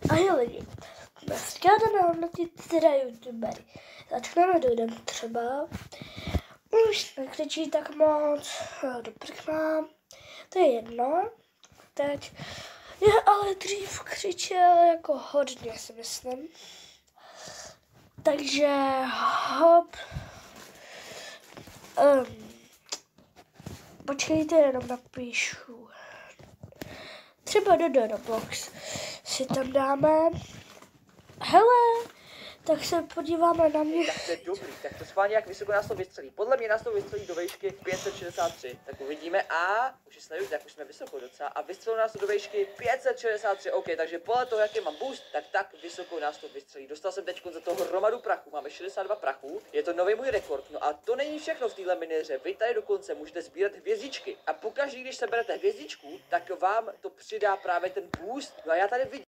A jo lidi, dneska jdeme hodnotit teda youtubery. Začneme dojdem třeba. Už nekřičí tak moc, do prkna, to je jedno. Teď je ale dřív křičel jako hodně, si myslím. Takže hop. Počkejte, jenom napíšu. Třeba do Roblox si tam dáme. Hele, tak se podíváme na mě. Tak to je dobrý, tak to schválně jak vysoko nás to vystřelí. Podle mě nás to vystřelí do výšky 563, tak uvidíme a už je sleduju, tak už jsme vysoko docela a vystřelí nás to do výšky 563, ok, takže podle toho, jaký mám boost, tak vysoko nás to vystřelí. Dostal jsem teď za toho hromadu prachu, máme 62 prachů, je to nový můj rekord, no a to není všechno v téhle miniře, vy tady dokonce můžete sbírat hvězdičky a pokaždé, když seberete hvězdičku, tak vám to přidá právě ten boost, no a já tady vidím